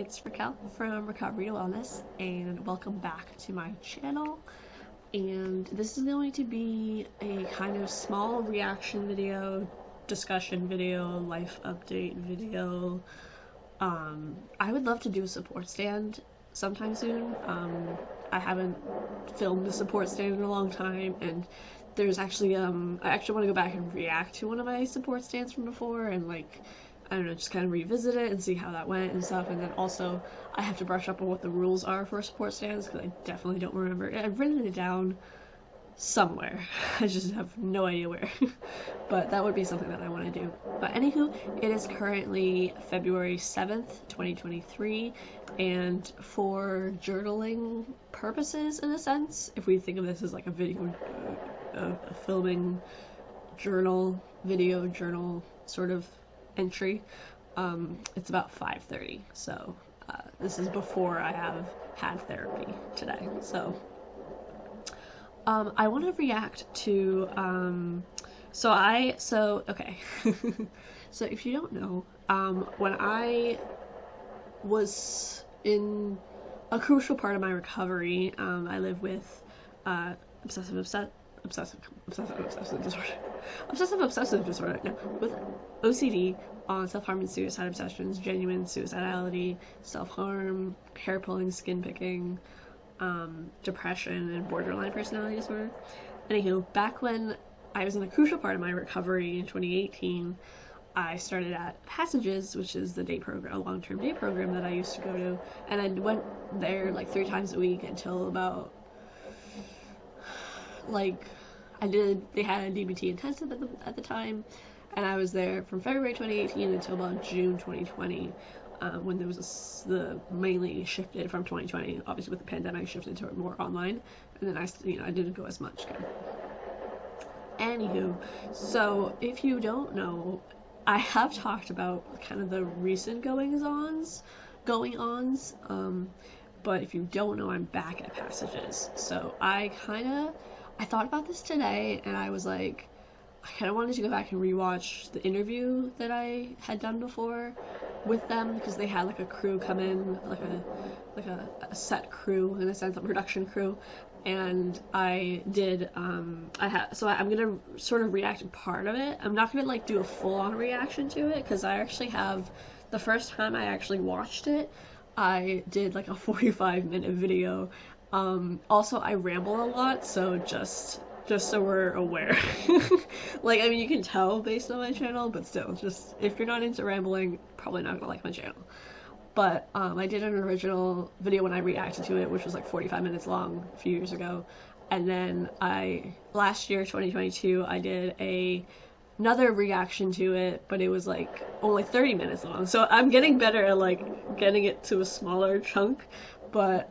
it's Raquel from Recovery to Wellness, and welcome back to my channel. And this is going to be a kind of small reaction video, discussion video, life update video. I would love to do a support stand sometime soon. I haven't filmed a support stand in a long time, and there's actually I actually want to go back and react to one of my support stands from before, and like, I don't know, just kind of revisit it and see how that went and stuff. And then also I have to brush up on what the rules are for support stands, because I definitely don't remember. I've written it down somewhere. I just have no idea where. But that would be something that I want to do. But anywho, it is currently February 7th, 2023, and for journaling purposes, in a sense, if we think of this as like a video, a filming journal, video journal sort of entry, it's about 5:30, so this is before I have had therapy today. So I want to react to okay. So if you don't know, when I was in a crucial part of my recovery, I live with obsessive obsessive disorder, no, with OCD, self-harm and suicide obsessions, genuine suicidality, self-harm, hair pulling, skin picking, depression, and borderline personality disorder. Anywho, back when I was in a crucial part of my recovery in 2018, I started at Passages, which is the day program, a long-term day program that I used to go to, and I went there like 3 times a week until about, like, they had a DBT intensive at the time, and I was there from February 2018 until about June 2020, when there was the mainly shifted from 2020, obviously with the pandemic, shifted to more online, and then I didn't go as much. Anywho, so if you don't know, I have talked about kind of the recent going-ons, but if you don't know, I'm back at Passages. So I thought about this today, and I was like, I kind of wanted to go back and rewatch the interview that I had done before with them, because they had like a crew come in, like a set crew, in a sense, a production crew, and I did, so I'm gonna sort of react to part of it. I'm not gonna like do a full-on reaction to it, because I actually have, the first time I actually watched it, I did like a 45-minute video. Also, I ramble a lot, so just so we're aware. Like, I mean, you can tell based on my channel, but still, just, if you're not into rambling, probably not gonna like my channel. But I did an original video when I reacted to it, which was like 45 minutes long a few years ago, and then last year, 2022, I did another reaction to it, but it was like only 30 minutes long, so I'm getting better at like getting it to a smaller chunk. But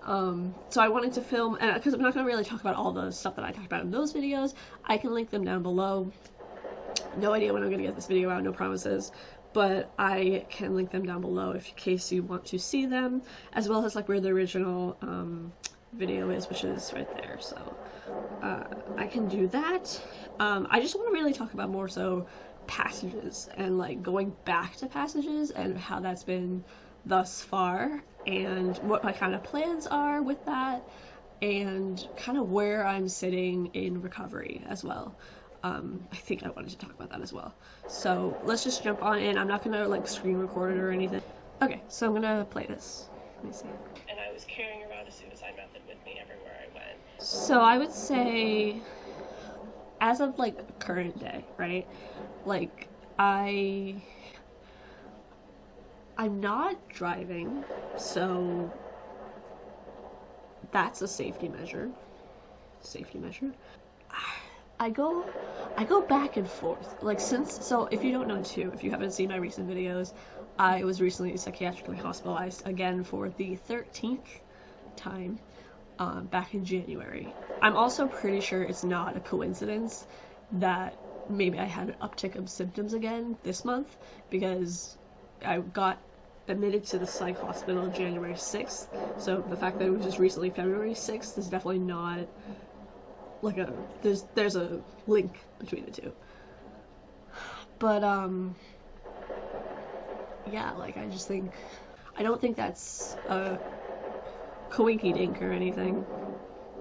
so I wanted to film, and because I'm not going to really talk about all the stuff that I talked about in those videos, I can link them down below. No idea when I'm going to get this video out, no promises, but I can link them down below in case you want to see them, as well as like where the original video is, which is right there. So I can do that. I just want to really talk about more so Passages, and like going back to Passages, and how that's been thus far, and what my kind of plans are with that, and kind of where I'm sitting in recovery as well. I think I wanted to talk about that as well. So let's just jump on in. I'm not gonna like screen record it or anything. Okay, so I'm gonna play this. Let me see. And I was carrying around a suicide method with me everywhere I went. So I would say, as of like current day, right? Like, I'm not driving, so that's a safety measure. I go back and forth. Like, so if you don't know too, if you haven't seen my recent videos, I was recently psychiatrically hospitalized again for the 13th time, back in January. I'm also pretty sure it's not a coincidence that maybe I had an uptick of symptoms again this month, because I got admitted to the psych hospital January 6th, so the fact that it was just recently February 6th is definitely not like there's a link between the two. But yeah, like, I I don't think that's a coinky dink or anything.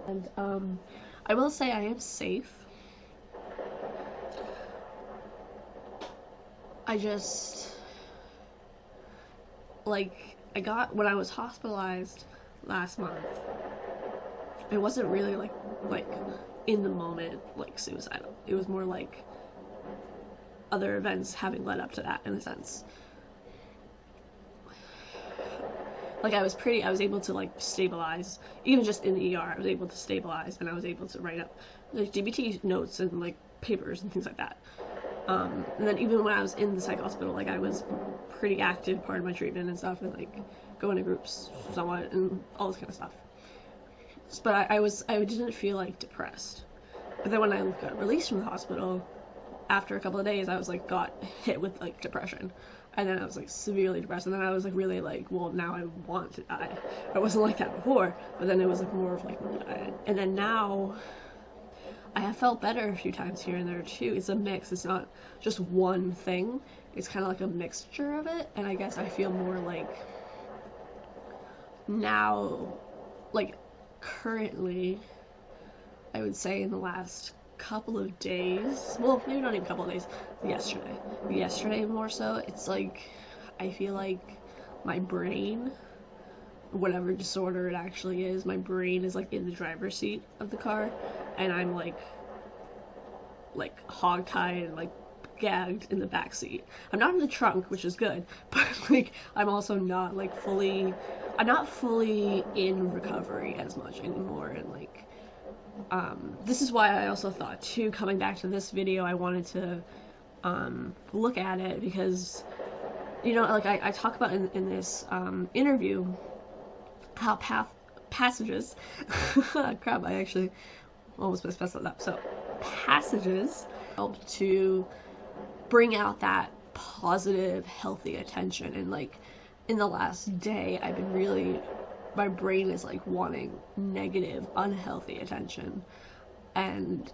And I will say I am safe. I just, like, when I was hospitalized last month, it wasn't really like in the moment, like, suicidal. It was more like other events having led up to that, in a sense. Like, I was able to, like, stabilize, even just in the ER, I was able to stabilize, and I was able to write up, like, DBT notes and, like, papers and things like that. And then even when I was in the psych hospital, like, I was pretty active part of my treatment and stuff, and, like, going to groups somewhat, and all this kind of stuff. But I didn't feel, like, depressed. But then when I got released from the hospital, after a couple of days, I was, like, got hit with, like, depression. And then I was, like, severely depressed, and then I was, like, really, like, well, now I want to die. I wasn't like that before, but then it was, like, more of, like, and then now I have felt better a few times here and there too. It's a mix. It's not just one thing. It's kind of like a mixture of it. And I guess I feel more like now, like currently, I would say in the last couple of days, well, maybe not even a couple of days, yesterday more so, it's like, I feel like my brain, whatever disorder it actually is, my brain is like in the driver's seat of the car, and I'm like hogtied and like gagged in the back seat. I'm not in the trunk, which is good, but like I'm also not like I'm not fully in recovery as much anymore, and like this is why I also thought too, coming back to this video, I wanted to look at it because, you know, like I talk about in this interview how passages crap, I actually almost messed that up. So passages help to bring out that positive, healthy attention, and like in the last day I've been really, my brain is like wanting negative, unhealthy attention, and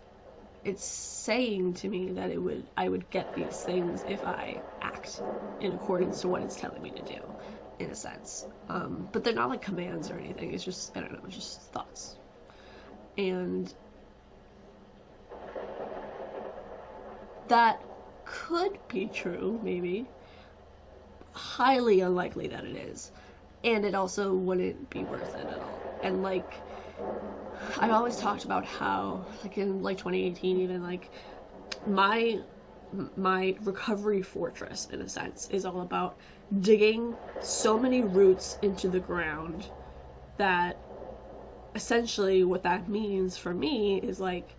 it's saying to me that I would get these things if I act in accordance to what it's telling me to do, in a sense. But they're not like commands or anything. It's just, I don't know, it's just thoughts. And that could be true, maybe. Highly unlikely that it is. And it also wouldn't be worth it at all. And like, I've always talked about how, like in like 2018 even, like my recovery fortress, in a sense, is all about digging so many roots into the ground that essentially what that means for me is like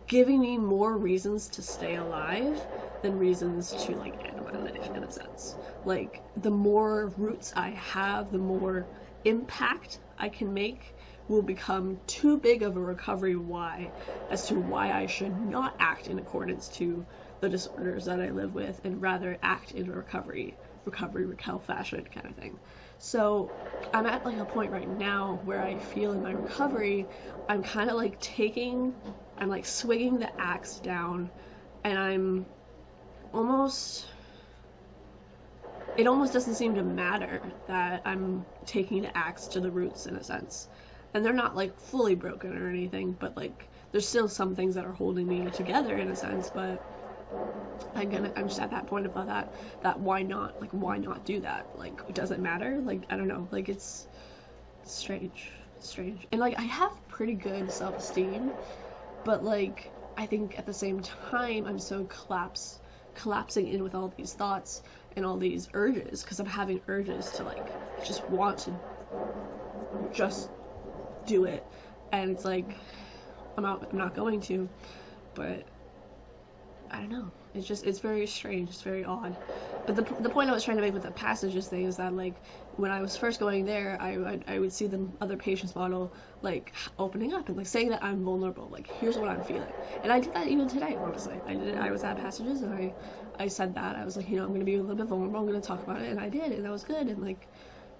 giving me more reasons to stay alive than reasons to like end my life, in a sense. Like the more roots I have, the more impact I can make will become too big of a recovery why as to why I should not act in accordance to the disorders that I live with, and rather act in a recovery fashion kind of thing. So I'm at like a point right now where I feel in my recovery I'm kind of like I'm like swinging the axe down, and it almost doesn't seem to matter that I'm taking the axe to the roots, in a sense. And they're not like fully broken or anything, but like there's still some things that are holding me together, in a sense. But I'm just at that point about that why not do that? Like, does it matter? Like, I don't know, like it's strange. And like I have pretty good self-esteem, but like I think at the same time I'm so collapsing in with all these thoughts and all these urges, because I'm having urges to like just want to just do it, and it's like I'm not going to, but I don't know, it's very strange, it's very odd. But the point I was trying to make with the passages thing is that like when I was first going there, I would see the other patients model like opening up and like saying that I'm vulnerable, like here's what I'm feeling. And I did that even today, honestly. I was at passages and I said that I was like, you know, I'm gonna be a little bit vulnerable, I'm gonna talk about it, and I did, and that was good. And like,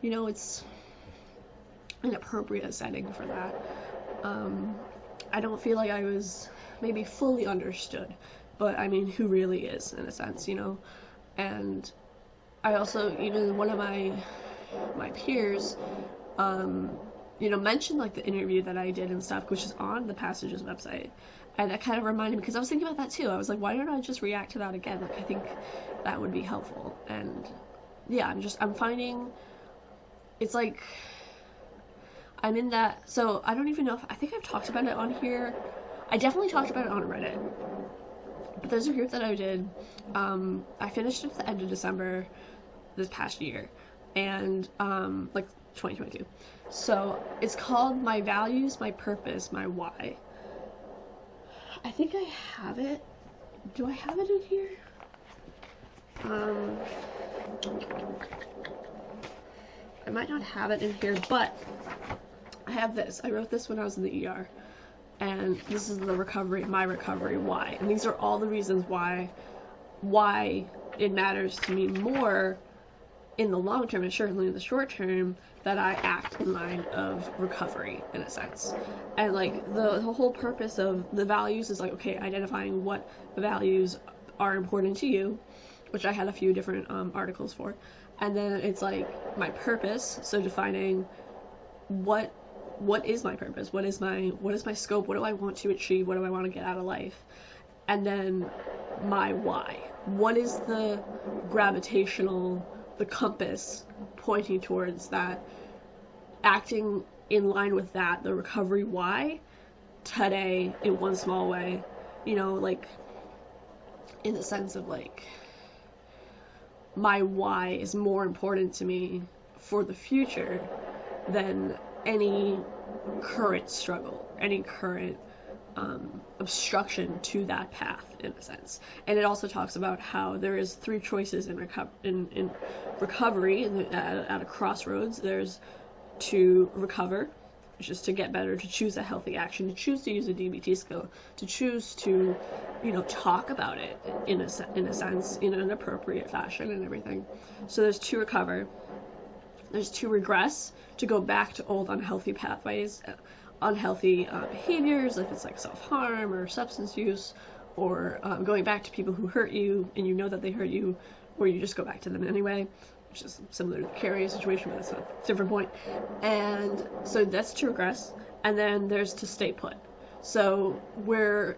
you know, it's an appropriate setting for that. I don't feel like I was maybe fully understood, but I mean, who really is, in a sense, you know? And I also, even one of my my peers, mentioned like the interview that I did and stuff, which is on the Passages website. And that kind of reminded me, because I was thinking about that too. I was like, why don't I just react to that again? Like, I think that would be helpful. And yeah, I'm finding, it's like, I'm in that, so I don't even know I think I've talked about it on here. I definitely talked about it on Reddit. But there's a group that I did, I finished at the end of December this past year, and, like, 2022. So, it's called My Values, My Purpose, My Why. I think I have it. Do I have it in here? I might not have it in here, but I have this. I wrote this when I was in the ER. And this is my recovery why. And these are all the reasons why it matters to me more in the long term and certainly in the short term that I act in line of recovery, in a sense. And like the whole purpose of the values is like, okay, identifying what values are important to you, which I had a few different articles for. And then it's like my purpose, so defining what is my purpose, what is my scope, what do I want to achieve, what do I want to get out of life, and then my why. What is the compass pointing towards that, acting in line with that, the recovery why, today, in one small way, like, in the sense of, like, my why is more important to me for the future than any current struggle, any current obstruction to that path, in a sense. And it also talks about how there is 3 choices in recovery at a crossroads. There's to recover, which is to get better, to choose a healthy action, to choose to use a DBT skill, to choose to, talk about it in a sense, in an appropriate fashion and everything. So there's to recover. There's to regress, to go back to old unhealthy pathways, unhealthy behaviors, if it's like self-harm or substance use, or going back to people who hurt you and you know that they hurt you, or you just go back to them anyway, which is similar to the Carrie situation, but it's a different point. And so that's to regress. And then there's to stay put. So where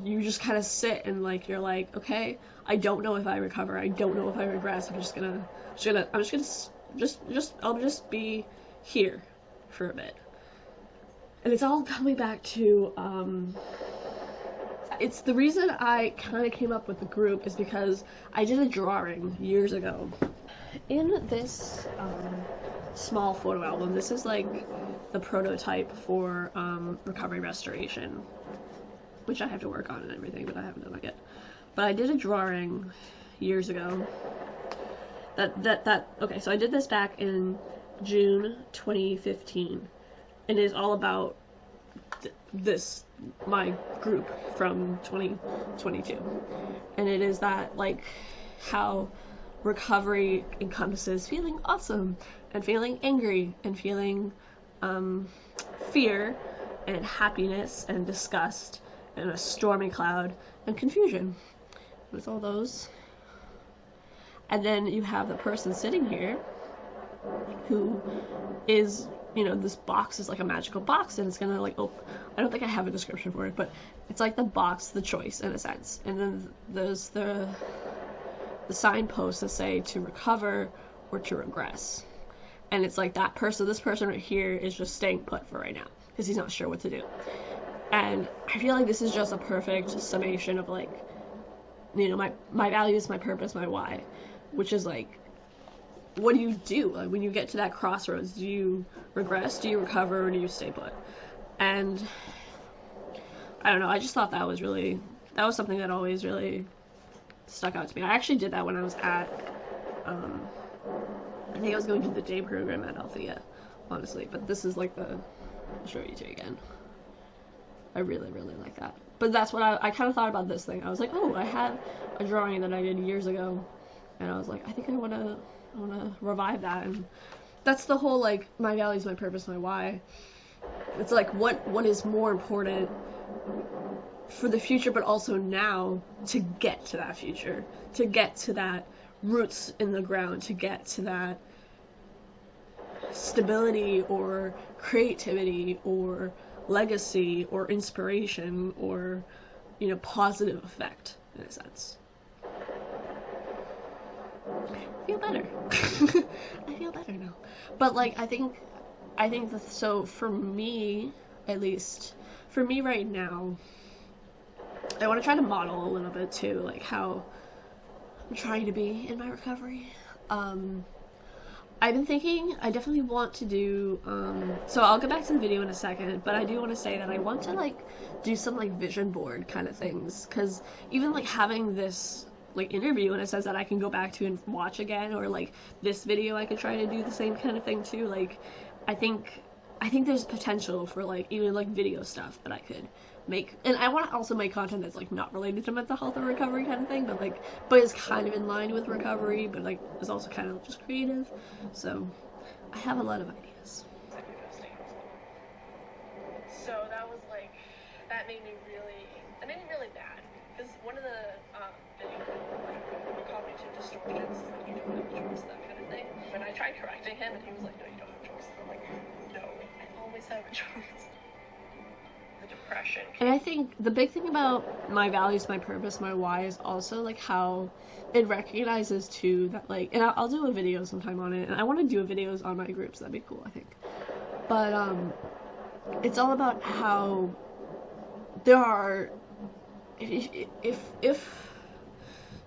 you just kind of sit and like, you're like, okay, I don't know if I recover, I don't know if I regress, I'll just be here for a bit. And it's all coming back to, it's the reason I kind of came up with the group is because I did a drawing years ago. In this small photo album, this is like the prototype for recovery restoration, which I have to work on and everything, but I haven't done that yet. But I did a drawing years ago. Okay, so I did this back in June 2015, and it is all about my group from 2022, and it is that, like, how recovery encompasses feeling awesome, and feeling angry, and feeling fear, and happiness, and disgust, and a stormy cloud, and confusion. With all those. And then you have the person sitting here who is, this box is like a magical box, and it's gonna like open. I don't think I have a description for it, but it's like the box, the choice, in a sense. And then there's the signposts that say to recover or to regress. And it's like this person right here is just staying put for right now, because he's not sure what to do. And I feel like this is just a perfect summation of, like, my values, my purpose, my why. Which is like, what do you do? Like, when you get to that crossroads, do you regress, do you recover, or do you stay put? And I don't know, I just thought that was something that always really stuck out to me. I actually did that when I was at, I think I was going to the day program at Althea, honestly, but this is like I'll show you two again. I really, really like that. But that's what I kind of thought about this thing. I was like, oh, I had a drawing that I did years ago, and I was like, I think I want to revive that. And that's the whole, like, my values, my purpose, my why. It's like, what is more important for the future, but also now, to get to that future, to get to that roots in the ground, to get to that stability or creativity or legacy or inspiration or, you know, positive effect in a sense. I feel better. I feel better now. But like I think that, so for me, at least for me right now, I want to try to model a little bit too, like how I'm trying to be in my recovery. I've been thinking I definitely want to do, so I'll get back to the video in a second, but I do want to say that I want to like do some like vision board kind of things, because even like having this like interview in a sense that I can go back to and watch again, or like this video I could try to do the same kind of thing too. Like I think there's potential for like even like video stuff that I could make, and I want to also make content that's like not related to mental health or recovery kind of thing, but is kind of in line with recovery, but like is also kind of just creative. So I have a lot of ideas. So that made me really bad, because one of the cognitive distortions, you don't have a choice, that kind of thing. When I tried correcting him, and he was like, no, you don't have a choice. I'm like, no, I always have a choice. The depression. And I think the big thing about my values, my purpose, my why is also like how it recognizes too that like, and I'll do a video sometime on it, and I want to do videos on my groups. That'd be cool, I think. But it's all about how there are, if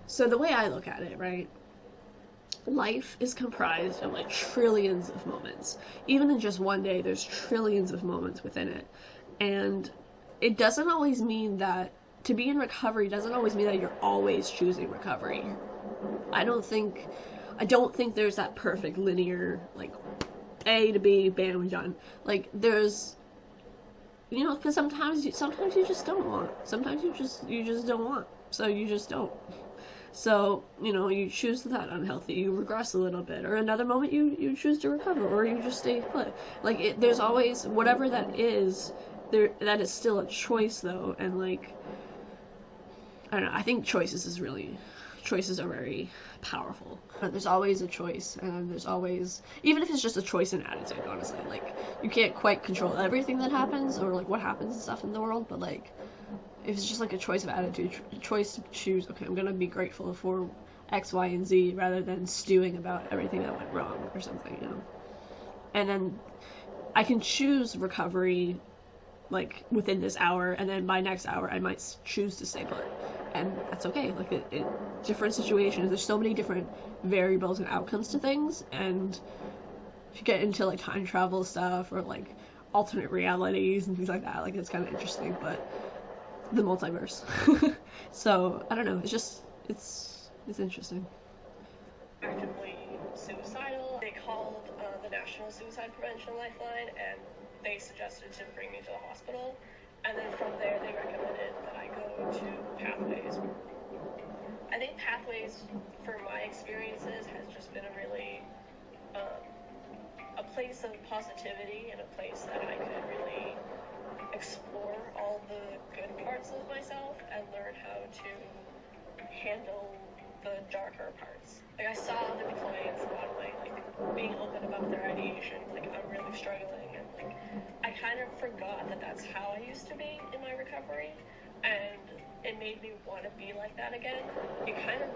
so the way I look at it, right? Life is comprised of like trillions of moments. Even in just one day, there's trillions of moments within it. And it doesn't always mean that to be in recovery doesn't always mean that you're always choosing recovery. I don't think there's that perfect linear, like A to B, bam, done. Like there's, you know, because sometimes you just don't want. Sometimes you just don't want. So you just don't. So, you know, you choose that unhealthy, you regress a little bit, or another moment you choose to recover, or you just stay put. Like, there's always, whatever that is still a choice, though, and, like, I don't know, I think choices are very powerful. There's always a choice, and there's always, even if it's just a choice in attitude, honestly, like, you can't quite control everything that happens, or, like, what happens and stuff in the world, but, like, if it's just like a choice of attitude, a choice to choose, okay, I'm gonna be grateful for X, Y, and Z, rather than stewing about everything that went wrong or something, you know. And then I can choose recovery, like, within this hour, and then by next hour I might choose to stay put. And that's okay. Like, different situations, there's so many different variables and outcomes to things, and if you get into, like, time travel stuff, or, like, alternate realities and things like that, like, it's kind of interesting, but the multiverse. So I don't know, it's interesting. Actively suicidal. They called the National Suicide Prevention Lifeline, and they suggested to bring me to the hospital, and then from there they recommended that I go to Pathways. I think Pathways, for my experiences, has just been a really a place of positivity, and a place that I could really explore all the good parts of myself and learn how to handle the darker parts. Like, I saw the clients modeling, like, being open about their ideation, like, I'm really struggling, and, like, I kind of forgot that that's how I used to be in my recovery, and it made me want to be like that again. It kind of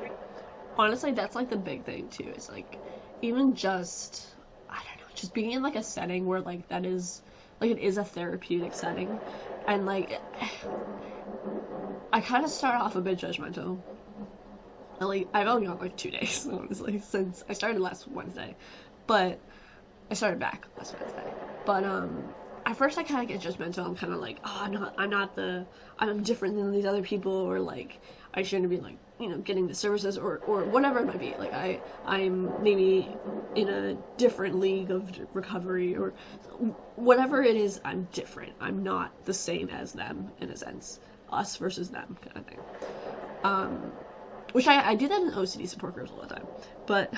honestly, that's, like, the big thing, too, is, like, even just, I don't know, just being in, like, a setting where, like, that is, like, it is a therapeutic setting, and, like, I kind of start off a bit judgmental. And, like, I've only gone, like, 2 days, honestly, since I started last Wednesday, but I started back last Wednesday, but, at first I kind of get judgmental. I'm kind of like, oh, I'm different than these other people, or, like, I shouldn't be, like, you know, getting the services, or whatever it might be. Like, I'm maybe in a different league of recovery, or whatever it is. I'm different. I'm not the same as them, in a sense. Us versus them kind of thing. Which I do that in OCD support groups all the time, but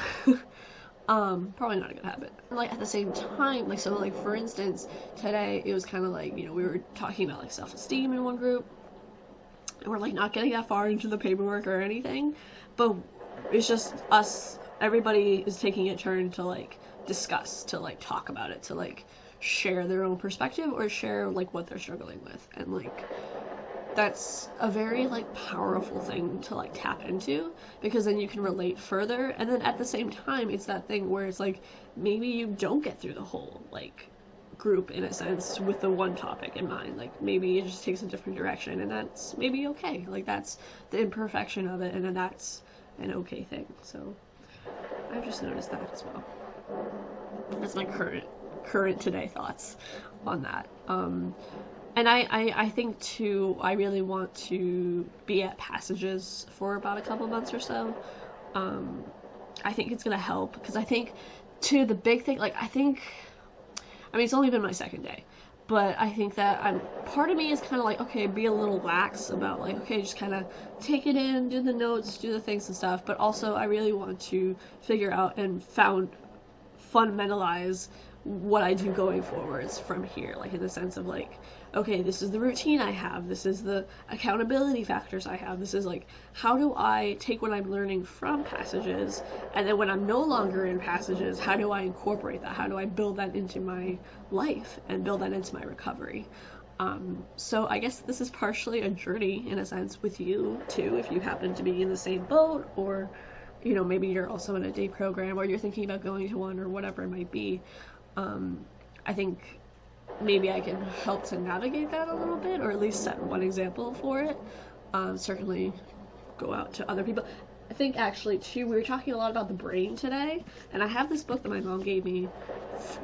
probably not a good habit. Like, at the same time, like, so, like, for instance, today it was kind of like, you know, we were talking about, like, self-esteem in one group, and we're, like, not getting that far into the paperwork or anything, but it's just us everybody is taking a turn to like discuss, to like talk about it, to like share their own perspective or share like what they're struggling with. And like that's a very like powerful thing to like tap into, because then you can relate further. And then at the same time, it's that thing where it's like maybe you don't get through the whole like group in a sense with the one topic in mind. Like maybe it just takes a different direction, and that's maybe okay. Like that's the imperfection of it, and then that's an okay thing. So I've just noticed that as well. That's my current today thoughts on that. And I think too, I really want to be at Passages for about a couple months or so. I think it's gonna help, because I think too, the big thing, like I mean it's only been my second day, but I think that part of me is kind of like, okay, be a little lax about like, okay, just kind of take it in, do the notes, do the things and stuff, but also I really want to figure out and fundamentalize what I do going forwards from here, like in the sense of like, okay, this is the routine I have, this is the accountability factors I have, this is like, how do I take what I'm learning from Passages, and then when I'm no longer in Passages, how do I incorporate that, how do I build that into my life and build that into my recovery. So I guess this is partially a journey in a sense with you too, if you happen to be in the same boat, or you know, maybe you're also in a day program, or you're thinking about going to one, or whatever it might be. I think maybe I can help to navigate that a little bit, or at least set one example for it. Certainly go out to other people. I think actually too, we were talking a lot about the brain today, and I have this book that my mom gave me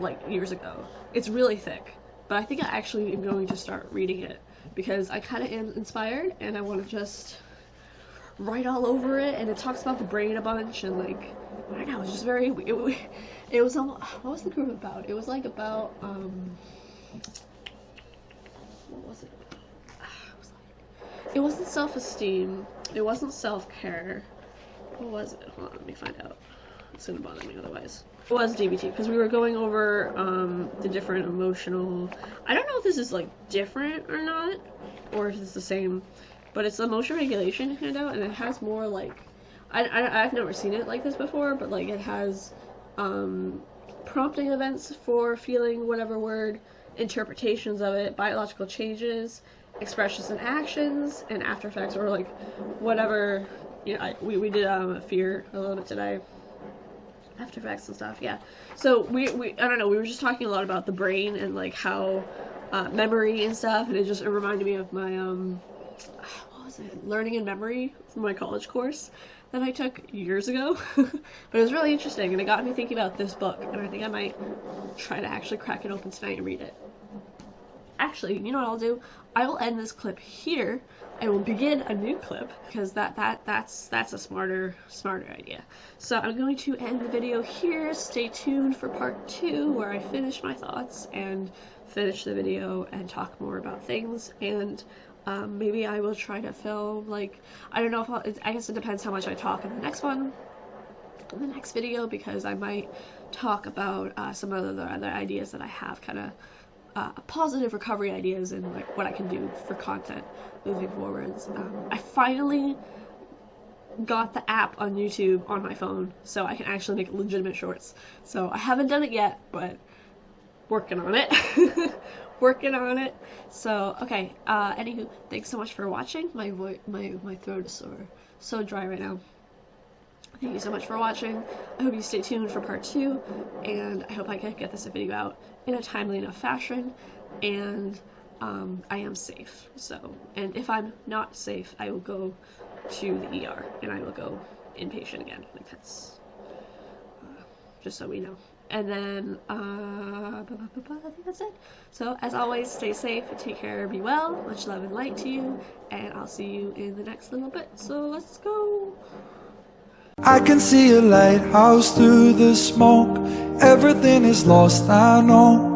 like years ago. It's really thick, but I think I actually am going to start reading it, because I kind of am inspired and I want to just write all over it. And it talks about the brain a bunch, and like, I don't know, it's just very, it was almost, what was the group about? It was like about, what was it? It wasn't self-esteem, it wasn't self-care, what was it? Hold on, let me find out. It's gonna bother me otherwise. It was DBT, because we were going over the different emotional, I don't know if this is like different or not, or if it's the same, but it's emotion regulation handout, and it has more like, I've never seen it like this before, but like it has prompting events for feeling whatever word, interpretations of it, biological changes, expressions and actions, and after effects, or like whatever. You know, we did fear a little bit today, after effects and stuff. Yeah, so we I don't know, we were just talking a lot about the brain and like how memory and stuff, and it reminded me of my what was it, learning and memory from my college course that I took years ago. But it was really interesting, and it got me thinking about this book, and I think I might try to actually crack it open tonight and read it. Actually, you know what I'll do? I will end this clip here. I will begin a new clip, because that's a smarter idea. So I'm going to end the video here. Stay tuned for part 2, where I finish my thoughts and finish the video and talk more about things. And maybe I will try to film, like, I don't know if I guess it depends how much I talk in the next one, in the next video, because I might talk about some of the other ideas that I have, kind of positive recovery ideas, and like what I can do for content moving forwards. I finally got the app on YouTube on my phone, so I can actually make legitimate shorts. So I haven't done it yet, but working on it. Working on it. So okay, anywho, thanks so much for watching. My throat is so dry right now. Thank you so much for watching. I hope you stay tuned for part 2, and I hope I can get this video out in a timely enough fashion, and I am safe. So, and if I'm not safe, I will go to the ER, and I will go inpatient again. Like, that's just so we know. And then I think that's it. So as always, stay safe, take care, be well, much love and light to you, and I'll see you in the next little bit. So let's go. I can see a lighthouse through the smoke. Everything is lost, I know.